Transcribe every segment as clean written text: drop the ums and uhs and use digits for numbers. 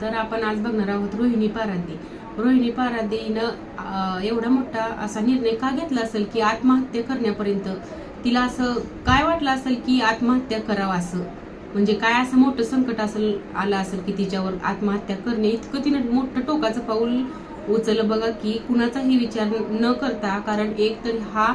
तर आपण आज बघणार आहोत रोहिणी पारादे. रोहिणी पारादेनं एवढा मोठा असा निर्णय का घेतला असेल की आत्महत्या करण्यापर्यंत तिला असं काय वाटलं असेल की आत्महत्या करावं असं, म्हणजे काय असं मोठं संकट असेल आलं असेल की तिच्यावर आत्महत्या करणे इतकं तिनं मोठं टोकाचं पाऊल उचललं बघा की कुणाचाही विचार न करता. कारण एक तर हा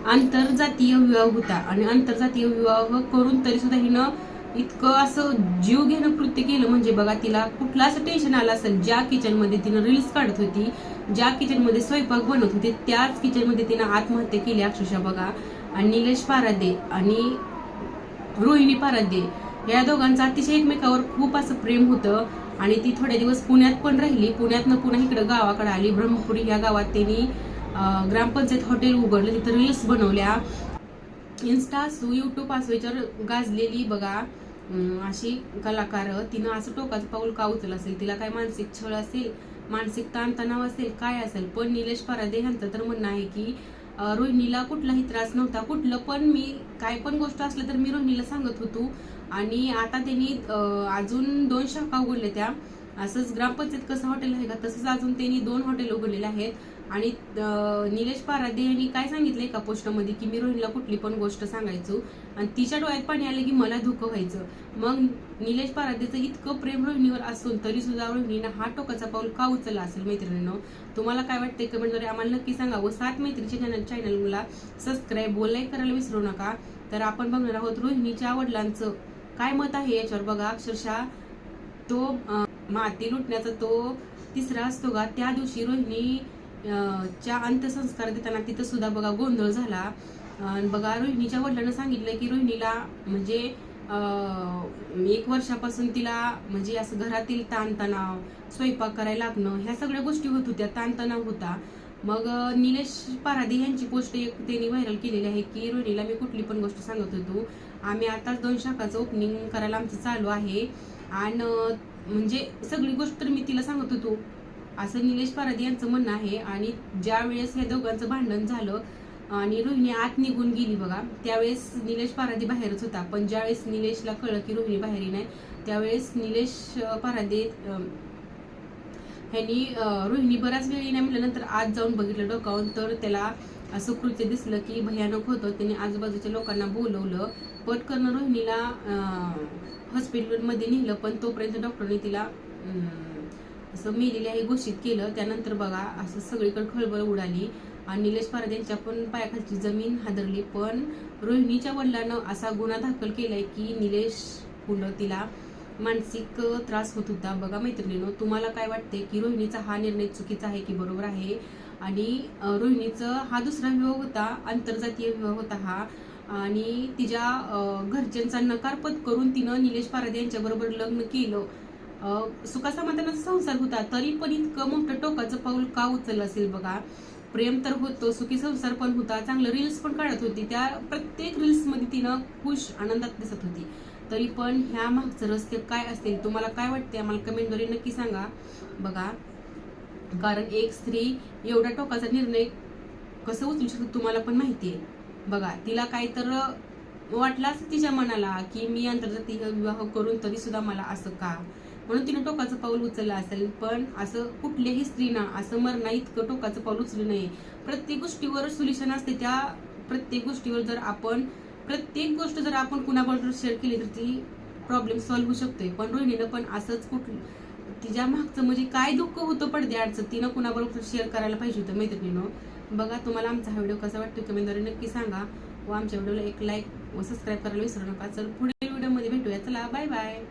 आंतरजातीय विवाह होता आणि आंतरजातीय विवाह करून तरी सुद्धा हिनं इतकं असं जीव घेणं कृत्य केलं. म्हणजे बघा तिला कुठलं असं टेन्शन आलं असेल, ज्या किचनमध्ये तिनं रील्स काढत होती, ज्या किचनमध्ये स्वयंपाक बनवत होती, त्याच किचनमध्ये तिनं आत्महत्या केली अक्षरशः बघा. आणि निलेश पारादे आणि रोहिणी पारादे या दोघांचं अतिशय एकमेकावर खूप असं प्रेम होतं आणि ती थोडे दिवस पुण्यात पण राहिली. पुण्यातनं पुन्हा इकडे गावाकडे आली. ब्रह्मपुरी या गावात त्यांनी ग्रामपंचायत हॉटेल उघडलं, तिथं रील्स बनवल्या. इन्स्टा असू युट्यूब असू याच्यावर गाजलेली बघा अशी कलाकार तिनं असं टोकाचं पाऊल का उचललं असेल. तिला काय मानसिक छळ असेल, मानसिक ताणतणाव असेल, काय असेल, पण निलेश पारादे यांचं तर म्हणणं आहे की रोहिणीला कुठलाही त्रास नव्हता. कुठलं पण मी काय पण गोष्ट असलं तर मी रोहिणीला सांगत होतो. आणि आता त्यांनी अजून 2 शाखा उघडल्या. त्या असंच ग्रामपंचायत कसं हॉटेल आहे का तसंच अजून त्यांनी 2 हॉटेल उघडलेले आहेत. आणि निलेश पारादे यांनी काय सांगितलंय एका पोस्टमध्ये की मी रोहिणीला कुठली पण गोष्ट सांगायचो आणि तिच्या डोळ्यात पाणी आलं की मला धोकं व्हायचं. मग निलेश पारादेचं इतकं प्रेम रोहिणीवर असून तरी सुद्धा रोहिणीनं हा टोकाचा पाऊल का उचलला असेल मैत्रिणींनो? तुम्हाला काय वाटतंय कमेंटद्वारे आम्हाला नक्की सांगा. व 7 मैत्रीच्या चॅनलला सबस्क्राईब व लाईक करायला विसरू नका. तर आपण बघणार आहोत रोहिणीच्या वडिलांचं काय मत आहे याच्यावर बघा. अक्षरशः तो माती लुटण्याचा तो तिसरा असतो का, त्या दिवशी रोहिणी च्या अंत्यसंस्कार देताना तिथं सुद्धा बघा गोंधळ झाला. बघा रोहिणीच्या वडिलांना सांगितलं की रोहिणीला म्हणजे 1 वर्षापासून तिला म्हणजे असं घरातील ताणतणाव, स्वयंपाक करायला लागणं, ह्या सगळ्या गोष्टी होत होत्या, ताणतणाव होता. मग निलेश पारादे यांची पोस्ट एक त्यांनी व्हायरल केलेली आहे की रोहिणीला मी कुठली पण गोष्ट सांगत होतो, आम्ही आताच 2 शाखाचं ओपनिंग करायला आमचं चालू आहे आणि म्हणजे सगळी गोष्ट तर मी तिला सांगत होतो असं निलेश पारादे यांचं म्हणणं आहे. आणि ज्या वेळेस हे दोघांचं भांडण झालं आणि रोहिणी आत निघून गेली बघा, त्यावेळेस निलेश पारादे बाहेरच होता. पण ज्यावेळेस निलेशला कळलं की रोहिणी बाहेर नाही, त्यावेळेस निलेश पारादे ह्यांनी रोहिणी बराच वेळ नाही म्हटल्यानंतर आज जाऊन बघितलं डोकावून, तर त्याला असं कृत्य दिसलं की भयानक होतं. त्यांनी आजूबाजूच्या लोकांना बोलवलं, पटकन रोहिणीला हॉस्पिटलमध्ये नेलं, पण तोपर्यंत डॉक्टरने तिला असं मेलेली आहे घोषित केलं. त्यानंतर बघा असं सगळीकडे खळबळ उडाली आणि निलेश पारादे यांच्या पण पायाखालची जमीन हादरली. पण रोहिणीच्या वडिलांनं असा गुन्हा दाखल केलाय की निलेश पुढं तिला मानसिक त्रास होत होता. बघा मैत्रिणींनो, तुम्हाला काय वाटते की रोहिणीचा हा निर्णय चुकीचा आहे की बरोबर आहे? आणि रोहिणीचं हा दुसरा विवाह होता, आंतरजातीय विवाह होता हा, आणि तिच्या घरच्यांचा नकार पत्करून तिनं निलेश पारादे यांच्या बरोबर लग्न केलं. सुखासमाधानाचा संसार होता, तरी पण इतकं मोठं टोकाचं पाऊल का उचललं असेल बघा. प्रेम तर होतं, सुखी संसार पण होता, चांगलं रील्स पण काढत होती, त्या प्रत्येक रील्स मध्ये तिनं खुश आनंदात दिसत होती. तरी पण ह्या मागचं रहस्य काय असेल, तुम्हाला काय वाटते आम्हाला कमेंटद्वारे नक्की सांगा बघा. कारण एक स्त्री एवढा टोकाचा निर्णय कसं उचलू शकते तुम्हाला पण माहिती आहे बघा. तिला काय तर वाटलं असं तिच्या मनाला की मी आंतरजातीय विवाह करून तरी सुद्धा मला असं का, म्हणून तिनं टोकाचं पाऊल उचललं असेल. पण असं कुठल्याही स्त्रीना असं मरणा इतकं टोकाचं पाऊल उचलू नये. प्रत्येक गोष्टीवर सोल्युशन असते. त्या प्रत्येक गोष्टीवर जर आपण प्रत्येक गोष्ट जर आपण कुणाबरोबर शेअर केली तर ती प्रॉब्लेम सॉल्व्ह होऊ शकतोय. पण रोहिणीनं पण असंच तिच्या मागचं म्हणजे काय दुःख होतं पडद्याआडचं तिनं कुणाबरोबर शेअर करायला पाहिजे होतं मैत्रिणीनं. बघा तुम्हाला आमचा हा व्हिडिओ कसा वाटतो कमेंटद्वारे नक्की सांगा. व आमच्या व्हिडिओला एक लाईक व सबस्क्राईब करायला विसरू नका. चल पुढील व्हिडिओमध्ये भेटूया. चला बाय बाय.